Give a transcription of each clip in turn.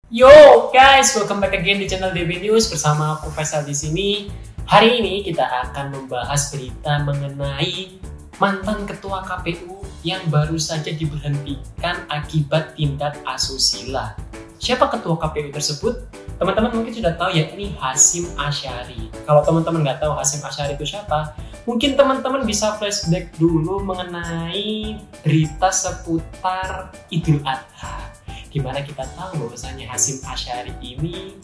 Yo guys, welcome back again di channel DB News bersama aku Faisal di sini. Hari ini kita akan membahas berita mengenai mantan ketua KPU yang baru saja diberhentikan akibat tindak asusila. Siapa ketua KPU tersebut? Teman-teman mungkin sudah tahu ya, ini Hasyim Asyari. Kalau teman-teman nggak tahu Hasyim Asyari itu siapa, mungkin teman-teman bisa flashback dulu mengenai berita seputar Idul Adha, di mana kita tahu bahwasanya Hasyim Asyari ini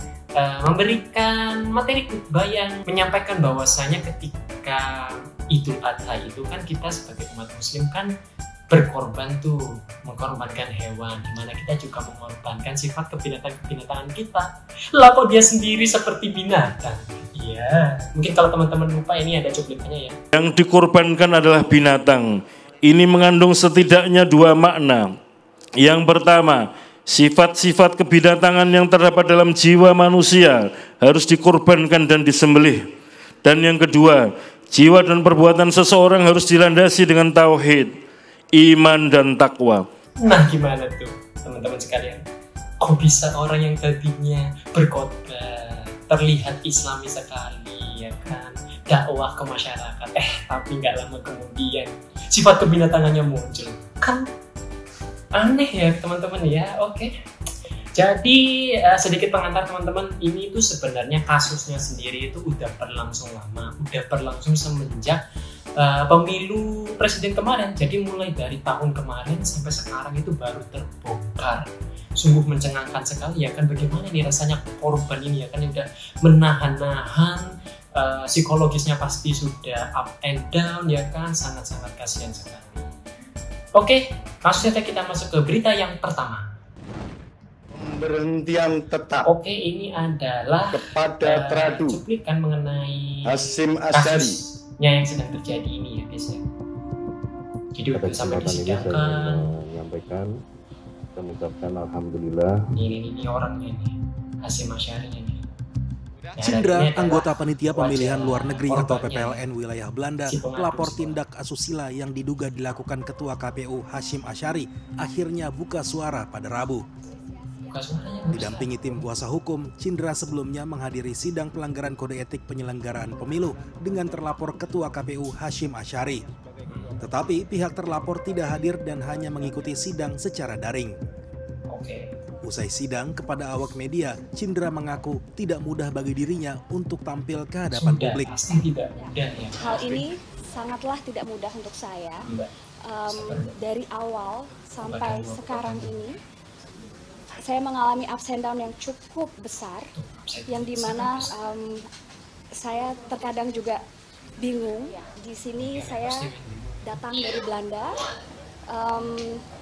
memberikan materi khutbah yang menyampaikan bahwasanya ketika Idul Adha itu kan kita sebagai umat muslim kan berkorban tuh, mengorbankan hewan, dimana kita juga mengorbankan sifat kebinatangan kita. Lah kok dia sendiri seperti binatang? Iya, mungkin kalau teman-teman lupa ini ada cuplikannya ya. Yang dikorbankan adalah binatang. Ini mengandung setidaknya dua makna. Yang pertama, sifat-sifat kebinatangan yang terdapat dalam jiwa manusia harus dikorbankan dan disembelih. Dan yang kedua, jiwa dan perbuatan seseorang harus dilandasi dengan tauhid, iman dan takwa. Nah gimana tuh teman-teman sekalian? Kok bisa orang yang tadinya berkhotbah terlihat islami sekali ya kan, dakwah ke masyarakat, tapi nggak lama kemudian sifat kebinatangannya muncul? Kan aneh ya teman-teman ya. Oke. Jadi sedikit pengantar teman-teman, ini tuh sebenarnya kasusnya sendiri itu udah berlangsung lama, udah berlangsung semenjak pemilu presiden kemarin. Jadi mulai dari tahun kemarin sampai sekarang itu baru terbongkar. Sungguh mencengangkan sekali ya kan, bagaimana nih rasanya korban ini ya kan, yang udah menahan-nahan psikologisnya pasti sudah up and down ya kan, sangat-sangat kasihan sekali. Oke, langsung saja kita masuk ke berita yang pertama. Pemberhentian tetap. Oke, ini adalah kepada teradu cuplikan mengenai Hasyim Asyari kasusnya yang sedang terjadi ini ya guys ya. Jadi udah sampai disidangkan. Menyampaikan dan mengucapkan alhamdulillah. Ini orangnya nih, Hasyim Asyari ini. Cindra, anggota panitia pemilihan luar negeri atau PPLN wilayah Belanda, pelapor tindak asusila yang diduga dilakukan ketua KPU Hasyim Asyari, akhirnya buka suara pada Rabu. Didampingi tim kuasa hukum, Cindra sebelumnya menghadiri sidang pelanggaran kode etik penyelenggaraan pemilu dengan terlapor ketua KPU Hasyim Asyari. Tetapi pihak terlapor tidak hadir dan hanya mengikuti sidang secara daring. Usai sidang kepada awak media, Cindra mengaku tidak mudah bagi dirinya untuk tampil ke hadapan publik. Hal ini sangatlah tidak mudah untuk saya. Dari awal sampai sekarang ini, saya mengalami ups and down yang cukup besar, yang dimana saya terkadang juga bingung. Di sini saya datang dari Belanda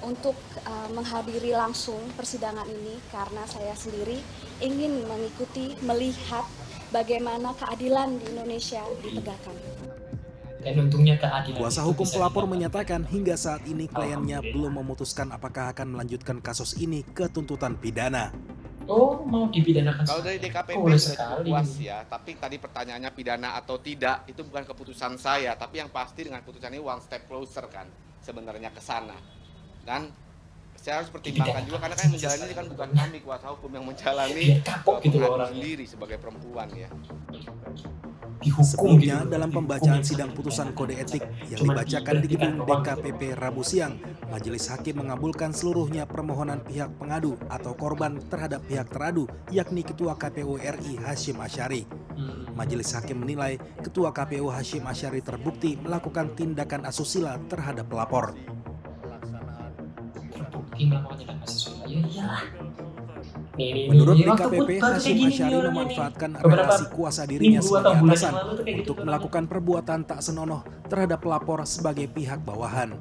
untuk menghadiri langsung persidangan ini karena saya sendiri ingin mengikuti, melihat bagaimana keadilan di Indonesia ditegakkan. Dan untungnya keadilan. Kuasa hukum pelapor menyatakan hingga saat ini kliennya belum memutuskan apakah akan melanjutkan kasus ini ke tuntutan pidana. Oh, mau dipidanakan? Kalau dari DKPP sudah puas ya, tapi tadi pertanyaannya pidana atau tidak itu bukan keputusan saya, tapi yang pasti dengan keputusan ini one step closer kan sebenarnya ke sana. Dan saya harus pertimbangkan juga karena kan yang menjalani ini kan bukan kami kuasa hukum yang menjalani, gitu sendiri sebagai perempuan ya. Sebelumnya dalam pembacaan sidang putusan kode etik yang dibacakan di gedung DKPP Rabu siang, Majelis Hakim mengabulkan seluruhnya permohonan pihak pengadu atau korban terhadap pihak teradu, yakni Ketua KPU RI Hasyim Asyari. Majelis Hakim menilai Ketua KPU Hasyim Asyari terbukti melakukan tindakan asusila terhadap pelapor. Menurut DKPP, Hasyim Asyari memanfaatkan relasi kuasa dirinya sebagai atasan untuk melakukan perbuatan tak senonoh terhadap pelapor sebagai pihak bawahan.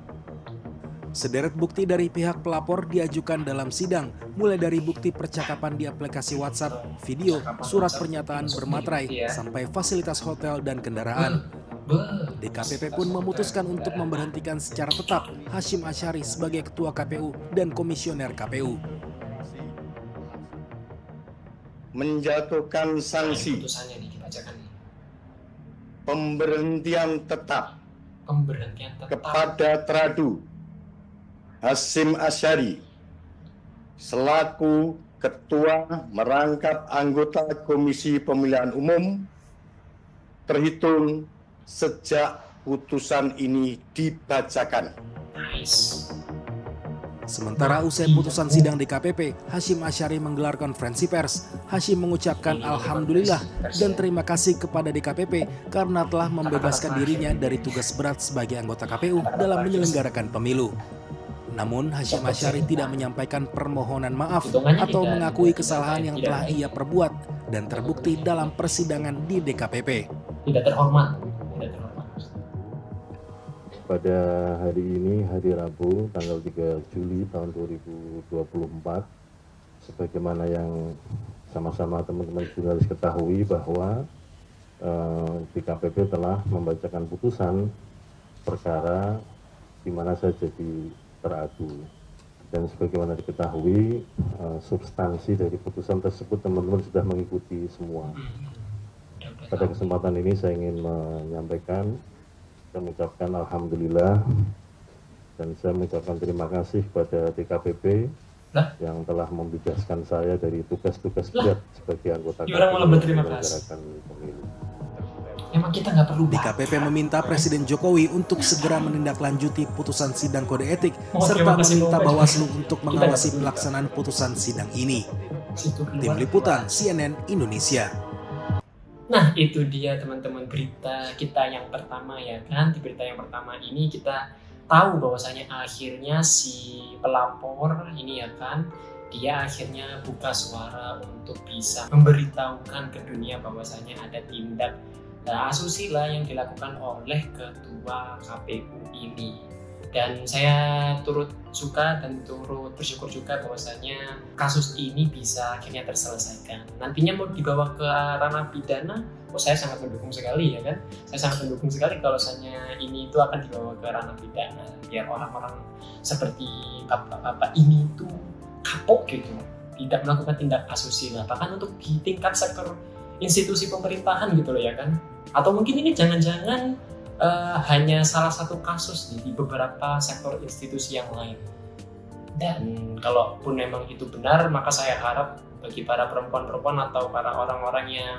Sederet bukti dari pihak pelapor diajukan dalam sidang, mulai dari bukti percakapan di aplikasi WhatsApp, video, surat pernyataan bermaterai, sampai fasilitas hotel dan kendaraan. DKPP pun memutuskan untuk memberhentikan secara tetap Hasyim Asyari sebagai Ketua KPU dan Komisioner KPU. Menjatuhkan sanksi pemberhentian tetap kepada teradu Hasyim Asyari selaku Ketua merangkap anggota Komisi Pemilihan Umum terhitung sejak putusan ini dibacakan. Sementara usai putusan sidang DKPP, Hasyim Asyari menggelar konferensi pers. Hasyim mengucapkan alhamdulillah dan terima kasih kepada DKPP karena telah membebaskan dirinya dari tugas berat sebagai anggota KPU dalam menyelenggarakan pemilu. Namun Hasyim Asyari tidak menyampaikan permohonan maaf atau mengakui kesalahan yang telah ia perbuat dan terbukti dalam persidangan di DKPP. Tidak terhormat. Pada hari ini, hari Rabu, tanggal 3 Juli tahun 2024, sebagaimana yang sama-sama teman-teman jurnalis ketahui bahwa DKPP telah membacakan putusan perkara di mana saya jadi teradu. Dan sebagaimana diketahui, substansi dari putusan tersebut teman-teman sudah mengikuti semua. Pada kesempatan ini saya ingin menyampaikan dan mengucapkan alhamdulillah dan saya mengucapkan terima kasih kepada DKPP yang telah membebaskan saya dari tugas-tugas berat sebagai anggota KPU menyelenggarakan pemilu. Emang kita nggak perlu. DKPP meminta Presiden Jokowi untuk segera menindaklanjuti putusan sidang kode etik serta meminta Bawaslu untuk mengawasi pelaksanaan putusan sidang ini. Tim Liputan CNN Indonesia. Nah, itu dia teman-teman berita kita yang pertama ya kan. Di berita yang pertama ini kita tahu bahwasanya akhirnya si pelapor ini ya kan, dia akhirnya buka suara untuk bisa memberitahukan ke dunia bahwasanya ada tindak asusila yang dilakukan oleh ketua KPU ini. Dan saya turut suka dan turut bersyukur juga bahwasanya kasus ini bisa akhirnya terselesaikan. Nantinya mau dibawa ke ranah pidana, saya sangat mendukung sekali ya kan. Saya sangat mendukung sekali kalau misalnya ini itu akan dibawa ke ranah pidana, biar orang-orang seperti bapak-bapak ini itu kapok gitu, tidak melakukan tindak asusila, bahkan untuk di tingkat sektor institusi pemerintahan gitu loh ya kan. Atau mungkin ini jangan-jangan hanya salah satu kasus di beberapa sektor institusi yang lain. Dan kalaupun memang itu benar, maka saya harap bagi para perempuan-perempuan atau para orang-orang yang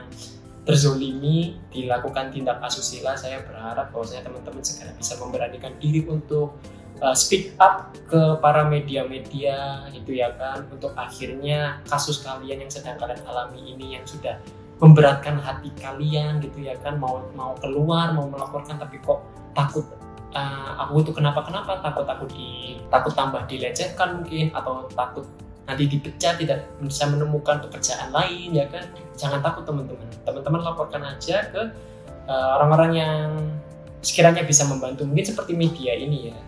terzolimi dilakukan tindak asusila, saya berharap bahwasanya teman-teman segera bisa memberanikan diri untuk speak up ke para media-media itu ya kan, untuk akhirnya kasus kalian yang sedang kalian alami ini yang sudah memberatkan hati kalian gitu ya kan, mau keluar, mau melaporkan tapi kok takut, aku itu kenapa takut tambah dilecehkan mungkin, atau takut nanti dipecat, tidak bisa menemukan pekerjaan lain ya kan. Jangan takut teman-teman laporkan aja ke orang-orang yang sekiranya bisa membantu, mungkin seperti media ini ya.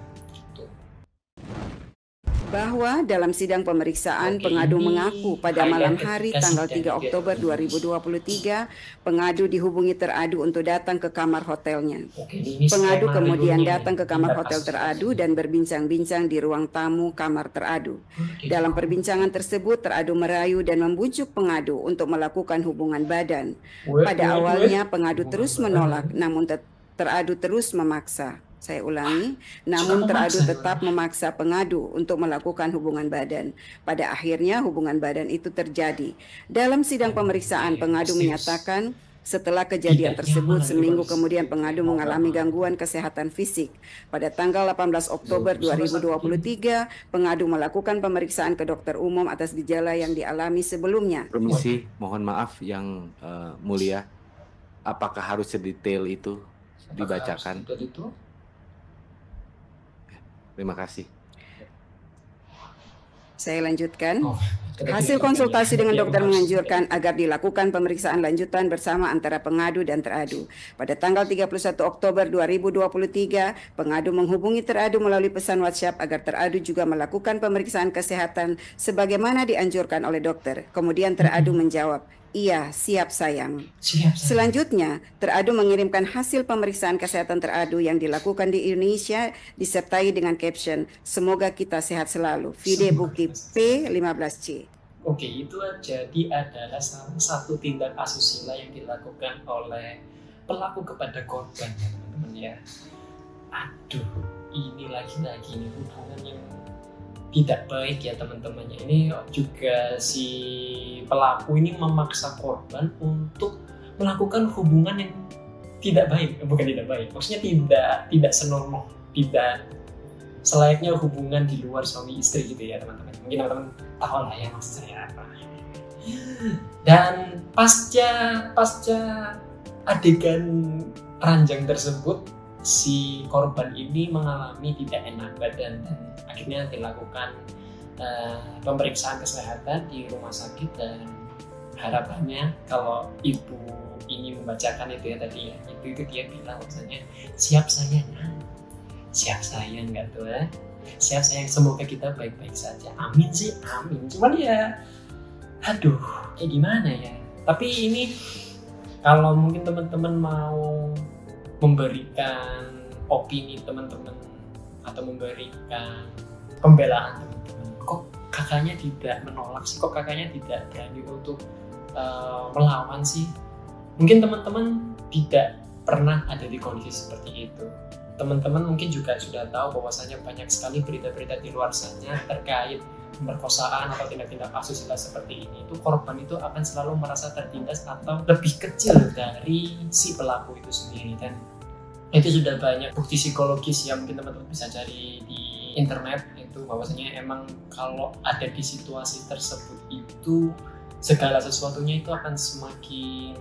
Bahwa dalam sidang pemeriksaan pengadu mengaku pada malam hari tanggal 3 Oktober 2023 pengadu dihubungi teradu untuk datang ke kamar hotelnya. Pengadu kemudian datang ke kamar hotel teradu dan berbincang-bincang di ruang tamu kamar teradu. Dalam perbincangan tersebut teradu merayu dan membujuk pengadu untuk melakukan hubungan badan. Pada awalnya pengadu terus menolak, namun teradu terus memaksa. Saya ulangi, namun teradu tetap memaksa pengadu untuk melakukan hubungan badan. Pada akhirnya hubungan badan itu terjadi. Dalam sidang pemeriksaan, pengadu menyatakan setelah kejadian tersebut, seminggu kemudian pengadu mengalami gangguan kesehatan fisik. Pada tanggal 18 Oktober 2023, pengadu melakukan pemeriksaan ke dokter umum atas gejala yang dialami sebelumnya. Permisi, mohon maaf yang mulia, apakah harus sedetail itu dibacakan? Terima kasih. Saya lanjutkan. Hasil konsultasi dengan dokter menganjurkan agar dilakukan pemeriksaan lanjutan bersama antara pengadu dan teradu. Pada tanggal 31 Oktober 2023, pengadu menghubungi teradu melalui pesan WhatsApp agar teradu juga melakukan pemeriksaan kesehatan sebagaimana dianjurkan oleh dokter. Kemudian teradu menjawab, "Iya, siap sayang." Selanjutnya, teradu mengirimkan hasil pemeriksaan kesehatan teradu yang dilakukan di Indonesia disertai dengan caption, "Semoga kita sehat selalu. Video bukti P15C." Oke, itu jadi adalah salah satu tindak asusila yang dilakukan oleh pelaku kepada korban ya teman-teman ya. Aduh, ini lagi-lagi nih hubungan yang tidak baik ya teman-temannya. Ini juga si pelaku ini memaksa korban untuk melakukan hubungan yang tidak baik, bukan tidak baik, maksudnya tidak senormal, tidak selayaknya hubungan di luar suami istri gitu ya teman-teman. Mungkin teman-teman tahu lah ya maksud saya apa. Dan pasca adegan ranjang tersebut, si korban ini mengalami tidak enak badan dan akhirnya dilakukan pemeriksaan kesehatan di rumah sakit. Dan harapannya kalau ibu ini membacakan itu ya tadi ya, itu dia bilang maksudnya siap sayang nggak tuh ya, siap sayang, semoga kita baik-baik saja, amin sih amin. Cuman ya aduh kayak gimana ya. Tapi ini kalau mungkin teman-teman mau memberikan opini teman-teman atau memberikan pembelaan teman-teman, kok kakaknya tidak menolak sih, kok kakaknya tidak berani untuk melawan sih. Mungkin teman-teman tidak pernah ada di kondisi seperti itu. Teman-teman mungkin juga sudah tahu bahwasanya banyak sekali berita-berita di luar sana terkait pemerkosaan atau tindak-tindak asusila seperti ini. Itu korban itu akan selalu merasa tertindas atau lebih kecil dari si pelaku itu sendiri. Dan itu sudah banyak bukti psikologis yang mungkin teman-teman bisa cari di internet, itu bahwasanya emang kalau ada di situasi tersebut itu segala sesuatunya itu akan semakin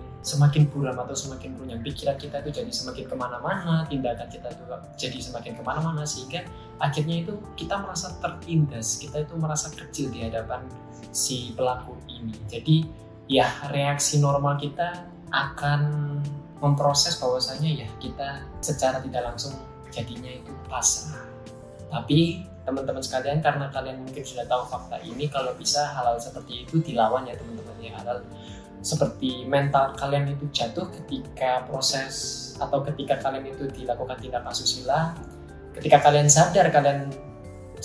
buram atau semakin runyam. Pikiran kita itu jadi semakin kemana-mana, tindakan kita itu jadi semakin kemana-mana, sehingga akhirnya itu kita merasa tertindas, kita itu merasa kecil di hadapan si pelaku ini. Jadi ya reaksi normal kita akan memproses bahwasanya ya kita secara tidak langsung jadinya itu pasrah. Tapi teman-teman sekalian, karena kalian mungkin sudah tahu fakta ini, kalau bisa hal-hal seperti itu dilawan ya teman-teman ya. Hal seperti mental kalian itu jatuh ketika proses atau ketika kalian itu dilakukan tindak asusila, ketika kalian sadar kalian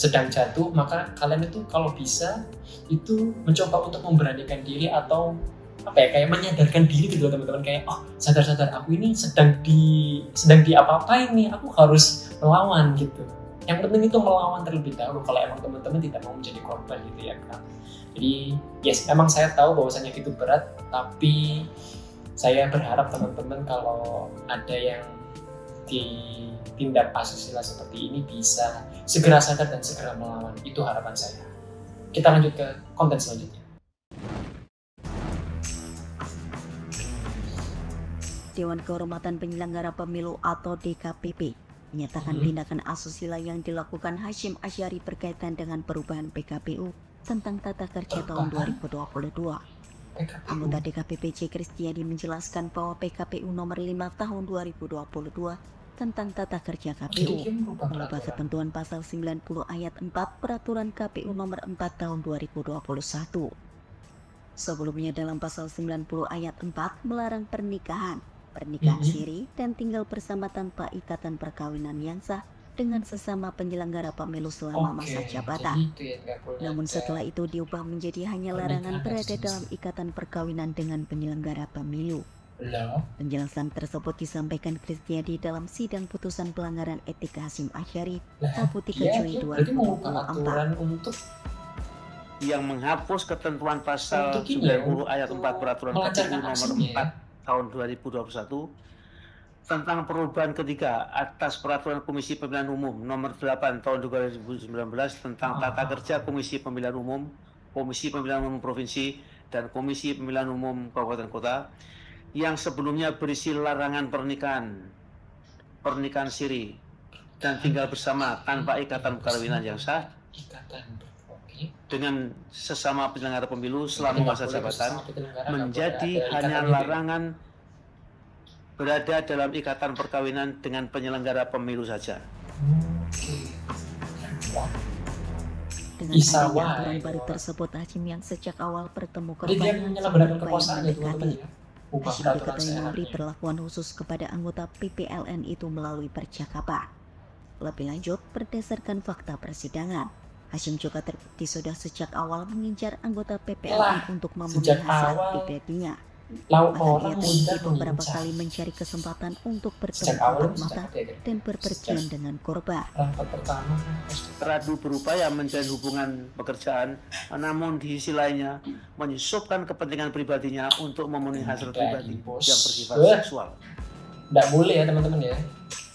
sedang jatuh, maka kalian itu kalau bisa itu mencoba untuk memberanikan diri atau apa ya, kayak menyadarkan diri gitu loh teman-teman, kayak oh sadar-sadar aku ini sedang di apa-apain nih, aku harus melawan gitu. Yang penting itu melawan terlebih dahulu kalau emang teman-teman tidak mau menjadi korban gitu ya kan. Jadi yes, emang saya tahu bahwasanya itu berat, tapi saya berharap teman-teman kalau ada yang ditindak asusila seperti ini bisa segera sadar dan segera melawan. Itu harapan saya. Kita lanjut ke konten selanjutnya. Dewan Kehormatan Penyelenggara Pemilu atau DKPP menyatakan tindakan asusila yang dilakukan Hasyim Asyari berkaitan dengan perubahan PKPU tentang tata kerja tahun 2022. Anggota DKPP C. Kristiadi menjelaskan bahwa PKPU nomor 5 tahun 2022 tentang tata kerja KPU mengubah ketentuan pasal 90 ayat 4 peraturan KPU nomor 4 tahun 2021. Sebelumnya dalam pasal 90 ayat 4 melarang pernikahan siri dan tinggal bersama tanpa ikatan perkawinan yang sah dengan sesama penyelenggara pemilu selama masa jabatan. Namun setelah itu diubah menjadi hanya larangan berada dalam ikatan perkawinan dengan penyelenggara pemilu. Penjelasan tersebut disampaikan Kristiadi dalam sidang putusan pelanggaran etik Hasyim Asyari Rabu 3 Juli 2024. Yang menghapus ketentuan pasal 90 ayat 4 peraturan KPU nomor 4 tahun 2021 tentang perubahan ketiga atas peraturan Komisi Pemilihan Umum nomor 8 tahun 2019 tentang tata kerja Komisi Pemilihan Umum, Komisi Pemilihan Umum Provinsi, dan Komisi Pemilihan Umum Kabupaten Kota yang sebelumnya berisi larangan pernikahan siri dan tinggal bersama tanpa ikatan perkawinan yang sah dengan sesama penyelenggara pemilu selama masa jabatan menjadi hanya larangan berada dalam ikatan perkawinan dengan penyelenggara pemilu saja. Dengan aturan baru tersebut, Hasyim yang sejak awal bertemu korban Hasyim diketahui memberi perlakuan khusus kepada anggota PPLN itu melalui percakapan. Lebih lanjut, berdasarkan fakta persidangan, Hasyim juga terbukti sudah sejak awal mengincar anggota PPLN untuk memenuhi hasrat pribadinya. Bahkan ia terbukti beberapa kali mencari kesempatan untuk bertemu tatap mata dan berpergian dengan korban. Teradu berupaya menjalin hubungan pekerjaan, namun di sisi lainnya menyusupkan kepentingan pribadinya untuk memenuhi hasrat pribadi yang bersifat seksual. Nggak boleh ya teman-teman ya.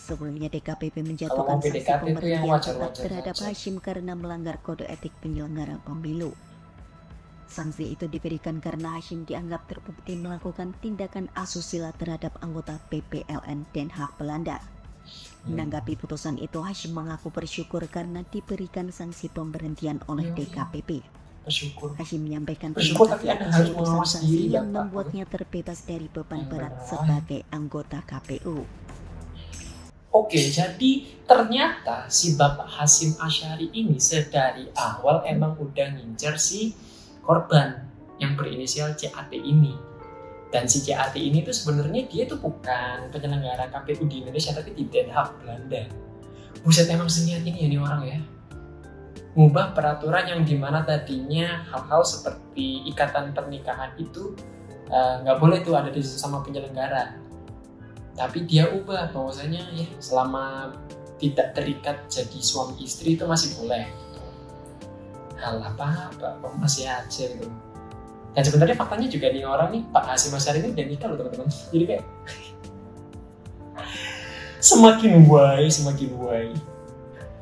Sebelumnya DKPP menjatuhkan sanksi pemberhentian tetap terhadap Hashim karena melanggar kode etik penyelenggara pemilu. Sanksi itu diberikan karena Hashim dianggap terbukti melakukan tindakan asusila terhadap anggota PPLN Den Haag Belanda. Menanggapi putusan itu, Hashim mengaku bersyukur karena diberikan sanksi pemberhentian oleh DKPP. Hashim menyampaikan terima kasih atas putusan sanksi yang membuatnya terbebas dari beban berat sebagai anggota KPU. Oke, jadi ternyata si Bapak Hashim Asyari ini sedari awal emang udah ngincer si korban yang berinisial CAT ini. Dan si CAT ini tuh sebenarnya dia tuh bukan penyelenggara KPU di Indonesia, tapi di Den Haag Belanda. Buset, emang seniat ini ya nih orang ya. Ngubah peraturan yang dimana tadinya hal-hal seperti ikatan pernikahan itu nggak boleh tuh ada di sama penyelenggara. Tapi dia ubah bahwasanya ya selama tidak terikat jadi suami istri itu masih boleh. Hal apa masih aja gitu. Dan sebenarnya faktanya juga nih orang nih Pak Hashim Asyari ini udah nikah loh teman-teman. Jadi kayak semakin why.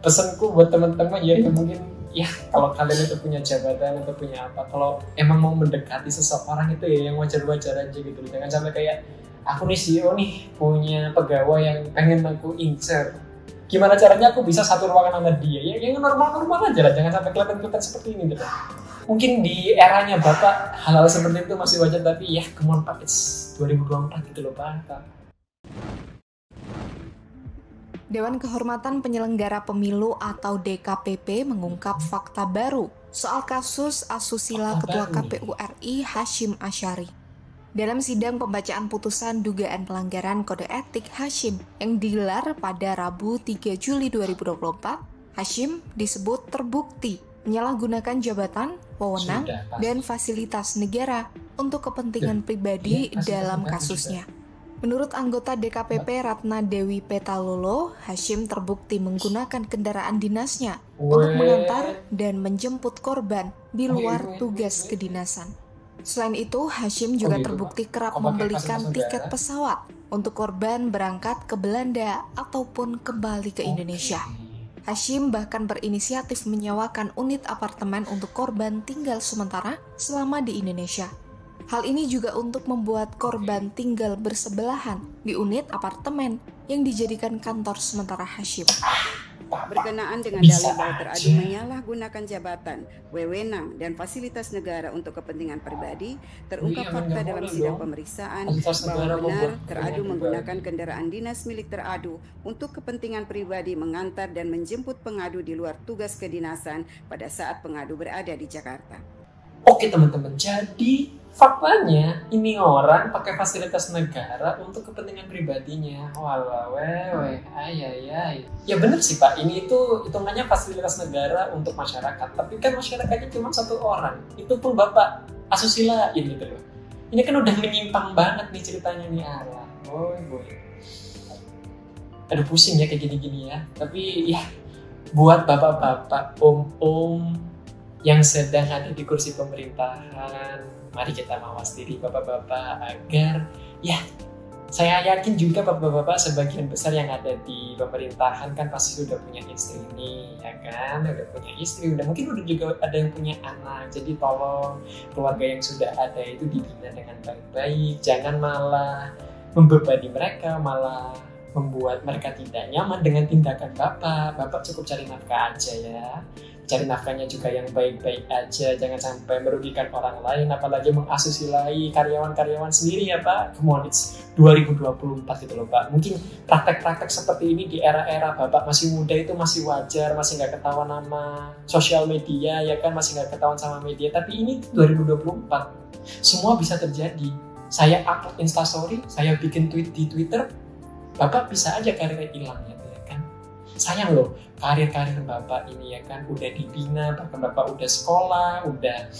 Pesanku buat teman-teman ya mungkin ya kalau kalian itu punya jabatan atau punya apa, kalau emang mau mendekati seseorang itu ya yang wajar-wajar aja gitu. Jangan sampai kayak aku nih CEO nih punya pegawai yang pengen aku incer. Gimana caranya aku bisa satu ruangan sama dia? Ya yang normal-normal aja lah, jangan sampai kelihatan seperti ini gitu. Mungkin di eranya Bapak hal-hal seperti itu masih wajar, tapi ya come on Pak, it's 2024 gitu loh Pak. Dewan Kehormatan Penyelenggara Pemilu atau DKPP mengungkap fakta baru soal kasus asusila Ketua KPU RI Hashim Asyari. Dalam sidang pembacaan putusan dugaan pelanggaran kode etik Hashim yang digelar pada Rabu 3 Juli 2024, Hashim disebut terbukti menyalahgunakan jabatan, wewenang, dan fasilitas negara untuk kepentingan pribadi dalam kasusnya. Menurut anggota DKPP Ratna Dewi Petalolo, Hashim terbukti menggunakan kendaraan dinasnya untuk mengantar dan menjemput korban di luar tugas kedinasan. Selain itu, Hashim juga terbukti kerap membelikan tiket pesawat untuk korban berangkat ke Belanda ataupun kembali ke Indonesia. Hashim bahkan berinisiatif menyewakan unit apartemen untuk korban tinggal sementara selama di Indonesia. Hal ini juga untuk membuat korban tinggal bersebelahan di unit apartemen yang dijadikan kantor sementara Hashim. Berkenaan dengan dalil bahwa teradu menyalahgunakan jabatan, wewenang, dan fasilitas negara untuk kepentingan pribadi, terungkap fakta dalam sidang pemeriksaan bahwa benar teradu menggunakan kendaraan dinas milik teradu untuk kepentingan pribadi mengantar dan menjemput pengadu di luar tugas kedinasan pada saat pengadu berada di Jakarta. Oke teman-teman, jadi faktanya ini orang pakai fasilitas negara untuk kepentingan pribadinya. Walah, ayayay. Ya benar sih Pak, ini itu hitungannya fasilitas negara untuk masyarakat. Tapi kan masyarakatnya cuma satu orang. Itu pun Bapak asusilain gitu loh. Ini kan udah menyimpang banget nih ceritanya nih. Alah, boy. Aduh pusing ya kayak gini-gini ya. Tapi ya buat bapak-bapak, om-om yang sedang ada di kursi pemerintahan, mari kita mawas diri bapak-bapak agar ya saya yakin juga bapak-bapak sebagian besar yang ada di pemerintahan kan pasti sudah punya istri nih, ya kan, udah punya istri, mungkin udah juga ada yang punya anak. Jadi tolong keluarga yang sudah ada itu dibina dengan baik-baik, jangan malah membebani mereka, malah membuat mereka tidak nyaman dengan tindakan bapak cukup cari nafkah aja ya. Cari nafkahnya juga yang baik-baik aja, jangan sampai merugikan orang lain, apalagi mengasusilai karyawan-karyawan sendiri ya Pak. Come on, it's 2024 gitu loh Pak. Mungkin praktek-praktek seperti ini di era-era Bapak masih muda itu masih wajar, masih nggak ketahuan sama sosial media ya kan, masih nggak ketahuan sama media. Tapi ini 2024, semua bisa terjadi. Saya upload Instastory, saya bikin tweet di Twitter, Bapak bisa aja karirnya hilang gitu ya kan. Sayang loh, karir-karir Bapak ini ya kan udah dibina, bahkan Bapak udah sekolah, udah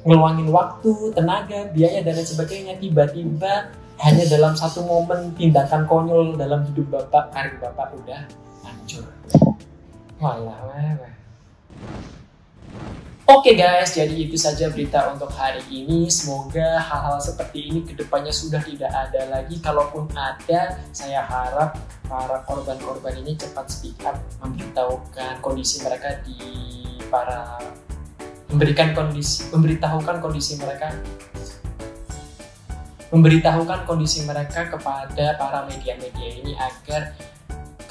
ngeluangin waktu, tenaga, biaya, dan lain sebagainya. Tiba-tiba hanya dalam satu momen tindakan konyol dalam hidup Bapak, karir Bapak udah hancur. Walah. Oke guys, jadi itu saja berita untuk hari ini. Semoga hal-hal seperti ini kedepannya sudah tidak ada lagi. Kalaupun ada, saya harap para korban-korban ini cepat speak up, memberitahukan kondisi mereka memberitahukan kondisi mereka kepada para media-media ini agar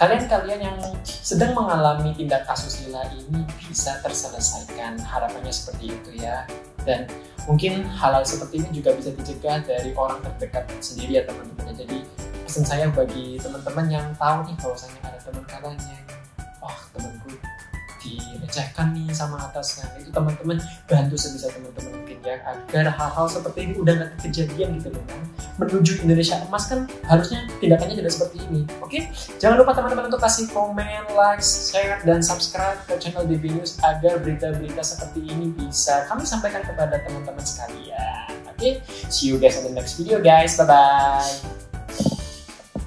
kalian-kalian yang sedang mengalami tindak asusila ini bisa terselesaikan. Harapannya seperti itu ya. Dan mungkin hal-hal seperti ini juga bisa dicegah dari orang terdekat sendiri ya teman-teman. Jadi pesan saya bagi teman-teman yang tahu nih bahwasanya ada teman kalian yang temanku direcehkan nih sama atasnya, itu teman-teman bantu sebisa teman-teman mungkin ya, agar hal-hal seperti ini udah gak kejadian gitu loh kan. Menuju Indonesia emas kan harusnya tindakannya tidak seperti ini. Oke, jangan lupa teman-teman untuk kasih komen, like, share, dan subscribe ke channel DB News agar berita-berita seperti ini bisa kami sampaikan kepada teman-teman sekalian. Oke, see you guys on the next video guys, bye-bye.